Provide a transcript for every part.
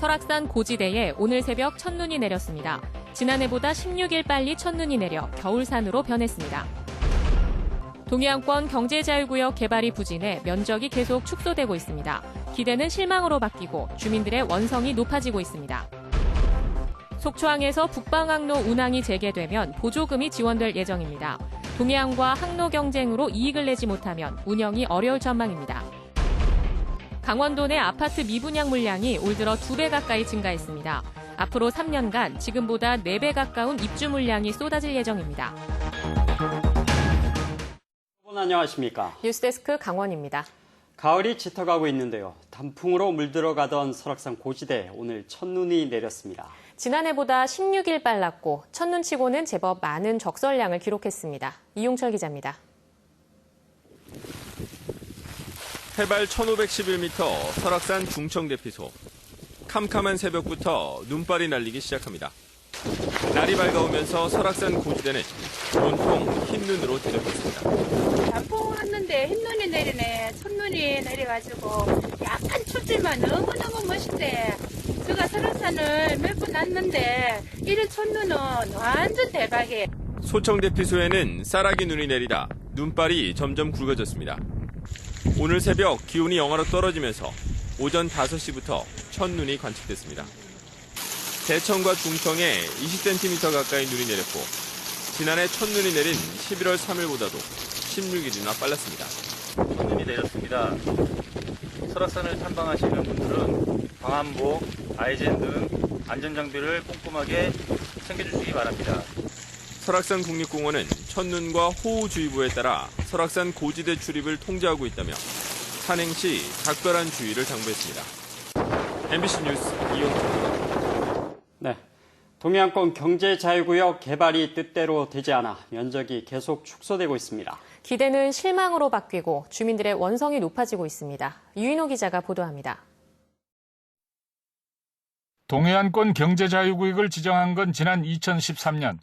설악산 고지대에 오늘 새벽 첫눈이 내렸습니다. 지난해보다 16일 빨리 첫눈이 내려 겨울산으로 변했습니다. 동해안권 경제자유구역 개발이 부진해 면적이 계속 축소되고 있습니다. 기대는 실망으로 바뀌고 주민들의 원성이 높아지고 있습니다. 속초항에서 북방항로 운항이 재개되면 보조금이 지원될 예정입니다. 동해안과 항로 경쟁으로 이익을 내지 못하면 운영이 어려울 전망입니다. 강원도 내 아파트 미분양 물량이 올 들어 2배 가까이 증가했습니다. 앞으로 3년간 지금보다 4배 가까운 입주 물량이 쏟아질 예정입니다. 안녕하십니까. 뉴스데스크 강원입니다. 가을이 짙어가고 있는데요. 단풍으로 물들어가던 설악산 고지대에 오늘 첫눈이 내렸습니다. 지난해보다 16일 빨랐고 첫눈치고는 제법 많은 적설량을 기록했습니다. 이용철 기자입니다. 해발 1511m 설악산 중청대피소. 캄캄한 새벽부터 눈발이 날리기 시작합니다. 날이 밝아오면서 설악산 고지대는 온통 흰눈으로 뒤덮였습니다. 단풍 왔는데 흰눈이 내리네. 첫눈이 내려가지고 약간 춥지만 너무너무 멋있대. 제가 설악산을 몇 번 왔는데 이런 첫눈은 완전 대박이에요. 소청대피소에는 쌀아기 눈이 내리다 눈발이 점점 굵어졌습니다. 오늘 새벽 기온이 영하로 떨어지면서 오전 5시부터 첫눈이 관측됐습니다. 대청과 중청에 20cm 가까이 눈이 내렸고 지난해 첫눈이 내린 11월 3일보다도 16일이나 빨랐습니다. 첫눈이 내렸습니다. 설악산을 탐방하시는 분들은 방한복, 아이젠 등 안전장비를 꼼꼼하게 챙겨주시기 바랍니다. 설악산 국립공원은 첫눈과 호우주의보에 따라 설악산 고지대 출입을 통제하고 있다며 산행 시 각별한 주의를 당부했습니다. MBC 뉴스 이용철입니다. 네, 동해안권 경제자유구역 개발이 뜻대로 되지 않아 면적이 계속 축소되고 있습니다. 기대는 실망으로 바뀌고 주민들의 원성이 높아지고 있습니다. 유인호 기자가 보도합니다. 동해안권 경제자유구역을 지정한 건 지난 2013년.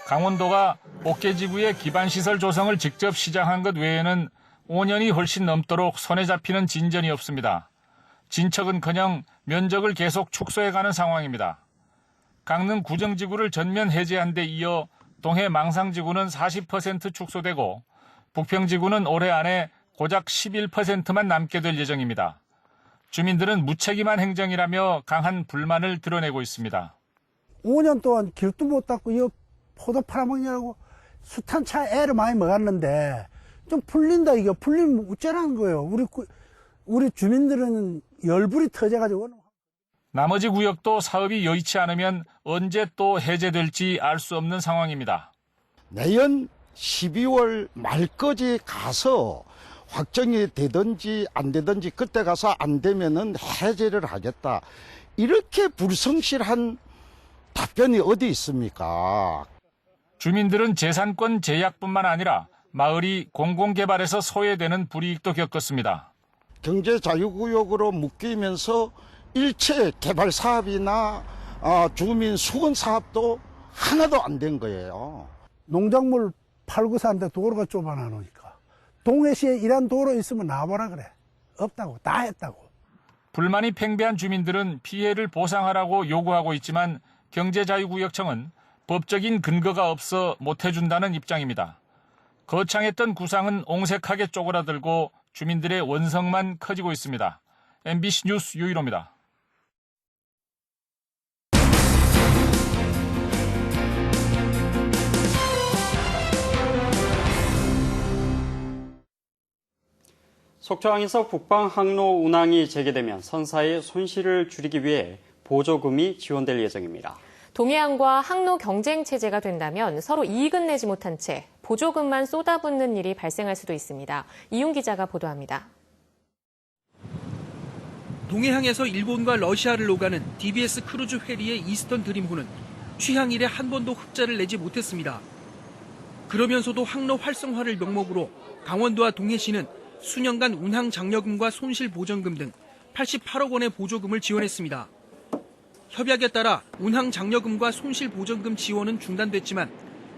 강원도가 옥계지구의 기반시설 조성을 직접 시작한 것 외에는 5년이 훨씬 넘도록 손에 잡히는 진전이 없습니다. 진척은커녕 면적을 계속 축소해가는 상황입니다. 강릉 구정지구를 전면 해제한 데 이어 동해 망상지구는 40% 축소되고 북평지구는 올해 안에 고작 11%만 남게 될 예정입니다. 주민들은 무책임한 행정이라며 강한 불만을 드러내고 있습니다. 5년 동안 길도 못 닦고 이 포도 팔아먹냐고 숱한 애를 많이 먹었는데 좀 풀린다 이거 풀리면 어쩌라는 거예요. 우리 주민들은 열불이 터져가지고. 나머지 구역도 사업이 여의치 않으면 언제 또 해제될지 알 수 없는 상황입니다. 내년 12월 말까지 가서 확정이 되든지 안 되든지 그때 가서 안 되면은 해제를 하겠다. 이렇게 불성실한 답변이 어디 있습니까? 주민들은 재산권 제약뿐만 아니라 마을이 공공개발에서 소외되는 불이익도 겪었습니다. 경제자유구역으로 묶이면서 일체 개발 사업이나 주민 수건 사업도 하나도 안 된 거예요. 농작물 팔고 사는데 도로가 좁아나 놓으니까 동해시에 이런 도로 있으면 나와보라 그래. 없다고 다 했다고. 불만이 팽배한 주민들은 피해를 보상하라고 요구하고 있지만 경제자유구역청은 법적인 근거가 없어 못해준다는 입장입니다. 거창했던 구상은 옹색하게 쪼그라들고 주민들의 원성만 커지고 있습니다. MBC 뉴스 유일호입니다. 속초항에서 북방항로 운항이 재개되면 선사의 손실을 줄이기 위해 보조금이 지원될 예정입니다. 동해안과 항로 경쟁 체제가 된다면 서로 이익은 내지 못한 채 보조금만 쏟아붓는 일이 발생할 수도 있습니다. 이용 기자가 보도합니다. 동해항에서 일본과 러시아를 오가는 DBS 크루즈 페리의 이스턴 드림호는 취항 이래 한 번도 흑자를 내지 못했습니다. 그러면서도 항로 활성화를 명목으로 강원도와 동해시는 수년간 운항 장려금과 손실 보전금 등 88억 원의 보조금을 지원했습니다. 협약에 따라 운항 장려금과 손실 보전금 지원은 중단됐지만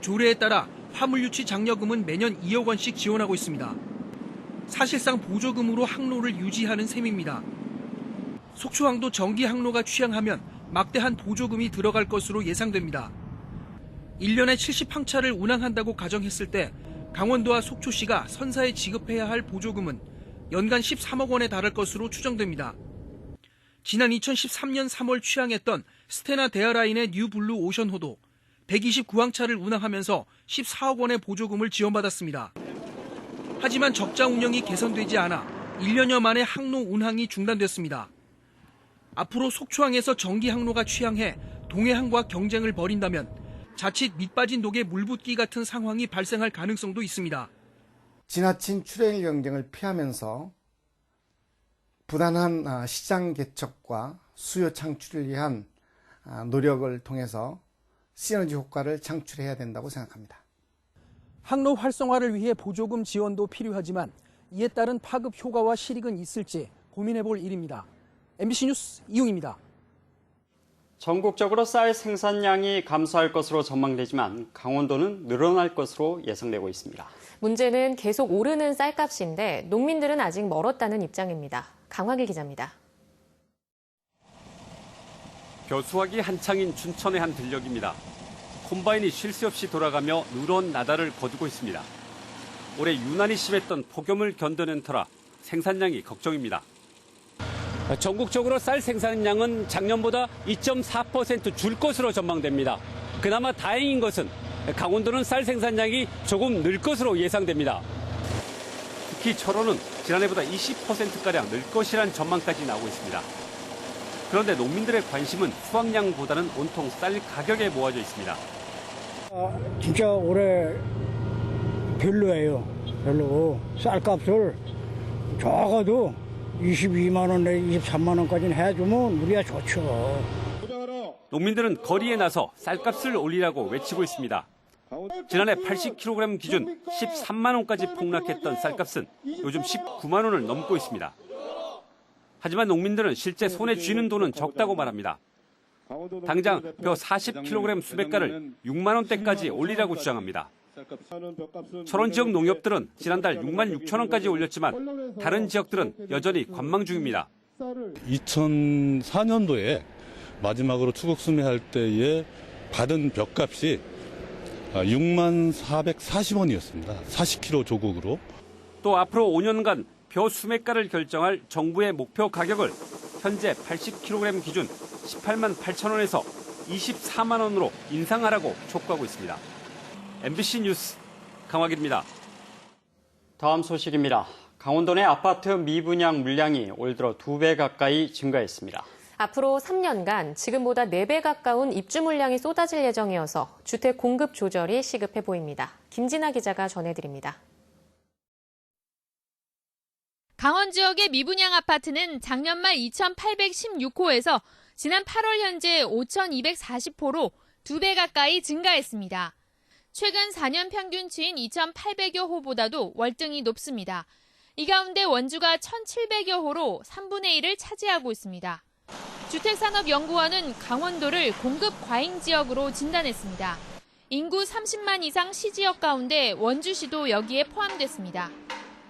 조례에 따라 화물 유치 장려금은 매년 2억 원씩 지원하고 있습니다. 사실상 보조금으로 항로를 유지하는 셈입니다. 속초항도 정기 항로가 취향하면 막대한 보조금이 들어갈 것으로 예상됩니다. 1년에 70항차를 운항한다고 가정했을 때 강원도와 속초시가 선사에 지급해야 할 보조금은 연간 13억 원에 달할 것으로 추정됩니다. 지난 2013년 3월 취항했던 스테나 데어라인의 뉴블루 오션호도 129항차를 운항하면서 14억 원의 보조금을 지원받았습니다. 하지만 적자 운영이 개선되지 않아 1년여 만에 항로 운항이 중단됐습니다. 앞으로 속초항에서 정기 항로가 취항해 동해항과 경쟁을 벌인다면 자칫 밑빠진 독에 물붓기 같은 상황이 발생할 가능성도 있습니다. 지나친 출행일 경쟁을 피하면서 부단한 시장 개척과 수요 창출을 위한 노력을 통해서 시너지 효과를 창출해야 된다고 생각합니다. 항로 활성화를 위해 보조금 지원도 필요하지만 이에 따른 파급 효과와 실익은 있을지 고민해볼 일입니다. MBC 뉴스 이용입니다. 전국적으로 쌀 생산량이 감소할 것으로 전망되지만 강원도는 늘어날 것으로 예상되고 있습니다. 문제는 계속 오르는 쌀값인데 농민들은 아직 멀었다는 입장입니다. 강화길 기자입니다. 벼수하기 한창인 춘천의 한 들녘입니다. 콤바인이 쉴 새 없이 돌아가며 누런 나달을 거두고 있습니다. 올해 유난히 심했던 폭염을 견뎌낸 터라 생산량이 걱정입니다. 전국적으로 쌀 생산량은 작년보다 2.4% 줄 것으로 전망됩니다. 그나마 다행인 것은 강원도는 쌀 생산량이 조금 늘 것으로 예상됩니다. 특히 철원은 지난해보다 20%가량 늘 것이란 전망까지 나오고 있습니다. 그런데 농민들의 관심은 수확량보다는 온통 쌀 가격에 모아져 있습니다. 진짜 올해 별로예요. 별로. 쌀값을 적어도 22만 원, 23만 원까지는 해주면 우리야 좋죠. 농민들은 거리에 나서 쌀값을 올리라고 외치고 있습니다. 지난해 80kg 기준 13만 원까지 폭락했던 쌀값은 요즘 19만 원을 넘고 있습니다. 하지만 농민들은 실제 손에 쥐는 돈은 적다고 말합니다. 당장 벼 40kg 수백가를 6만 원대까지 올리라고 주장합니다. 철원 지역 농협들은 지난달 6만 6천 원까지 올렸지만 다른 지역들은 여전히 관망 중입니다. 2004년도에 마지막으로 추국 수매할 때에 받은 벼값이 6만 440원이었습니다. 40kg 조국으로. 또 앞으로 5년간 벼 수매가를 결정할 정부의 목표 가격을 현재 80kg 기준 18만 8천 원에서 24만 원으로 인상하라고 촉구하고 있습니다. MBC 뉴스 강화길입니다. 다음 소식입니다. 강원도 내 아파트 미분양 물량이 올 들어 2배 가까이 증가했습니다. 앞으로 3년간 지금보다 4배 가까운 입주 물량이 쏟아질 예정이어서 주택 공급 조절이 시급해 보입니다. 김진아 기자가 전해드립니다. 강원 지역의 미분양 아파트는 작년 말 2,816호에서 지난 8월 현재 5,240호로 2배 가까이 증가했습니다. 최근 4년 평균치인 2,800여 호보다도 월등히 높습니다. 이 가운데 원주가 1,700여 호로 3분의 1을 차지하고 있습니다. 주택산업연구원은 강원도를 공급 과잉 지역으로 진단했습니다. 인구 30만 이상 시지역 가운데 원주시도 여기에 포함됐습니다.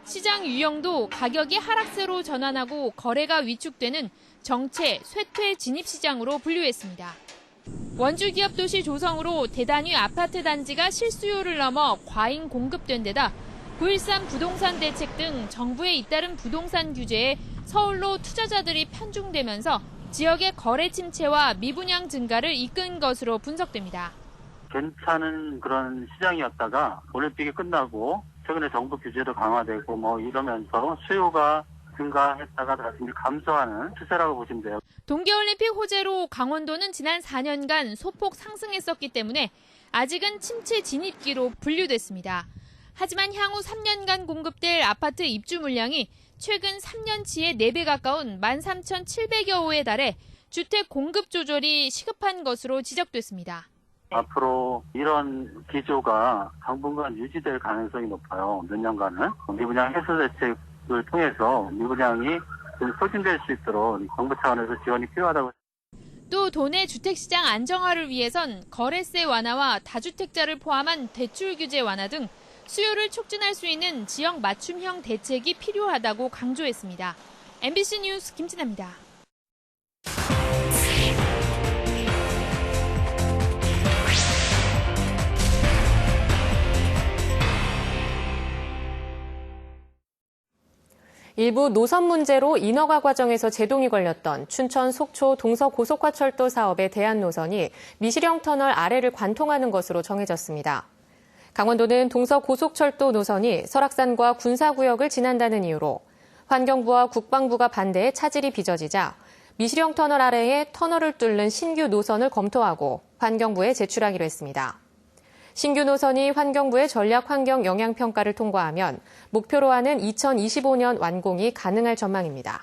시장 유형도 가격이 하락세로 전환하고 거래가 위축되는 정체, 쇠퇴 진입시장으로 분류했습니다. 원주 기업도시 조성으로 대단위 아파트 단지가 실수요를 넘어 과잉 공급된 데다 9.13 부동산 대책 등 정부의 잇따른 부동산 규제에 서울로 투자자들이 편중되면서 지역의 거래 침체와 미분양 증가를 이끈 것으로 분석됩니다. 괜찮은 그런 시장이었다가 올림픽이 끝나고 최근에 정부 규제도 강화되고 이러면서 수요가 증가했다가 다시 감소하는 추세라고 보시면 돼요. 동계올림픽 호재로 강원도는 지난 4년간 소폭 상승했었기 때문에 아직은 침체 진입기로 분류됐습니다. 하지만 향후 3년간 공급될 아파트 입주 물량이 최근 3년치의 4배 가까운 13,700여 호에 달해 주택 공급 조절이 시급한 것으로 지적됐습니다. 앞으로 이런 기조가 당분간 유지될 가능성이 높아요. 몇 년간은. 미분양 해소 대책을 통해서 미분양이 좀 소진될 수 있도록 정부 차원에서 지원이 필요하다고. 또 도내 주택시장 안정화를 위해선 거래세 완화와 다주택자를 포함한 대출 규제 완화 등 수요를 촉진할 수 있는 지역 맞춤형 대책이 필요하다고 강조했습니다. MBC 뉴스 김진아입니다. 일부 노선 문제로 인허가 과정에서 제동이 걸렸던 춘천 속초 동서고속화철도 사업의 대안 노선이 미시령 터널 아래를 관통하는 것으로 정해졌습니다. 강원도는 동서고속철도 노선이 설악산과 군사구역을 지난다는 이유로 환경부와 국방부가 반대해 차질이 빚어지자 미시령 터널 아래에 터널을 뚫는 신규 노선을 검토하고 환경부에 제출하기로 했습니다. 신규 노선이 환경부의 전략환경영향평가를 통과하면 목표로 하는 2025년 완공이 가능할 전망입니다.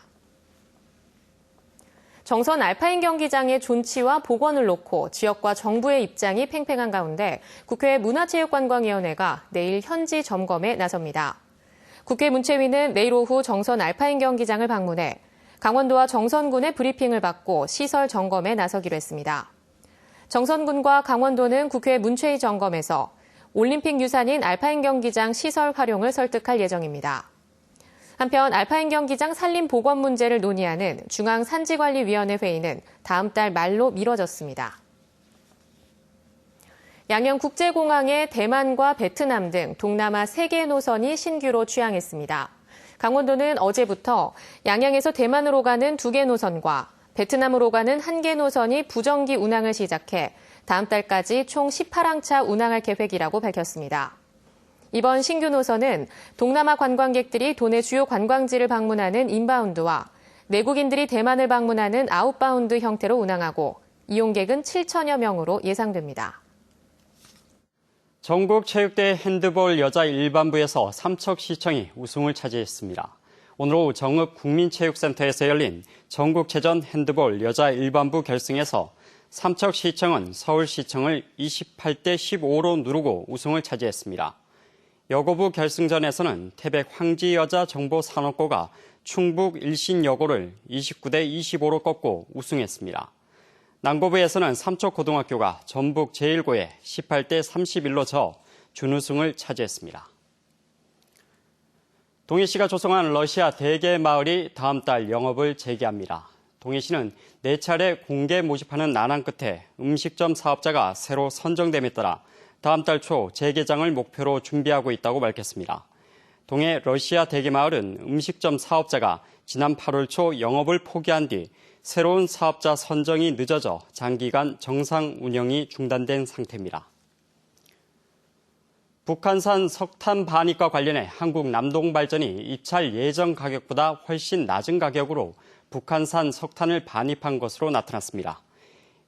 정선 알파인 경기장의 존치와 복원을 놓고 지역과 정부의 입장이 팽팽한 가운데 국회 문화체육관광위원회가 내일 현지 점검에 나섭니다. 국회 문체위는 내일 오후 정선 알파인 경기장을 방문해 강원도와 정선군의 브리핑을 받고 시설 점검에 나서기로 했습니다. 정선군과 강원도는 국회 문체위 점검에서 올림픽 유산인 알파인 경기장 시설 활용을 설득할 예정입니다. 한편 알파인 경기장 산림 복원 문제를 논의하는 중앙산지관리위원회 회의는 다음 달 말로 미뤄졌습니다. 양양국제공항에 대만과 베트남 등 동남아 3개 노선이 신규로 취항했습니다. 강원도는 어제부터 양양에서 대만으로 가는 2개 노선과 베트남으로 가는 1개 노선이 부정기 운항을 시작해 다음 달까지 총 18항차 운항할 계획이라고 밝혔습니다. 이번 신규 노선은 동남아 관광객들이 도내 주요 관광지를 방문하는 인바운드와 내국인들이 대만을 방문하는 아웃바운드 형태로 운항하고 이용객은 7천여 명으로 예상됩니다. 전국체육대회 핸드볼 여자 일반부에서 삼척시청이 우승을 차지했습니다. 오늘 오후 정읍 국민체육센터에서 열린 전국체전 핸드볼 여자 일반부 결승에서 삼척시청은 서울시청을 28대 15로 누르고 우승을 차지했습니다. 여고부 결승전에서는 태백 황지여자정보산업고가 충북 일신여고를 29대 25로 꺾고 우승했습니다. 남고부에서는 삼척고등학교가 전북 제1고에 18대 31로 져 준우승을 차지했습니다. 동해시가 조성한 러시아 대게 마을이 다음 달 영업을 재개합니다. 동해시는 4차례 공개 모집하는 난항 끝에 음식점 사업자가 새로 선정됨에 따라 다음 달 초 재개장을 목표로 준비하고 있다고 밝혔습니다. 동해 러시아 대게 마을은 음식점 사업자가 지난 8월 초 영업을 포기한 뒤 새로운 사업자 선정이 늦어져 장기간 정상 운영이 중단된 상태입니다. 북한산 석탄 반입과 관련해 한국 남동발전이 입찰 예정 가격보다 훨씬 낮은 가격으로 북한산 석탄을 반입한 것으로 나타났습니다.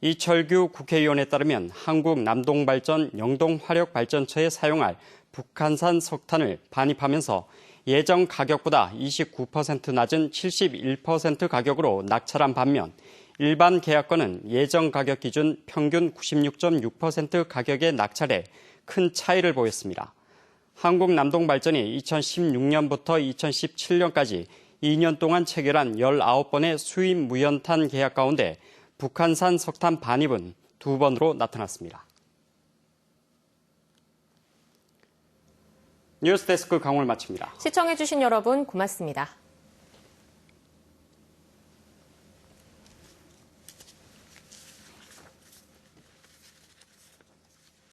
이철규 국회의원에 따르면 한국 남동발전 영동화력발전소에 사용할 북한산 석탄을 반입하면서 예정 가격보다 29% 낮은 71% 가격으로 낙찰한 반면 일반 계약건은 예정 가격 기준 평균 96.6% 가격에 낙찰해 큰 차이를 보였습니다. 한국 남동발전이 2016년부터 2017년까지 2년 동안 체결한 19번의 수입 무연탄 계약 가운데 북한산 석탄 반입은 2번으로 나타났습니다. 뉴스데스크 강원을 마칩니다. 시청해주신 여러분 고맙습니다.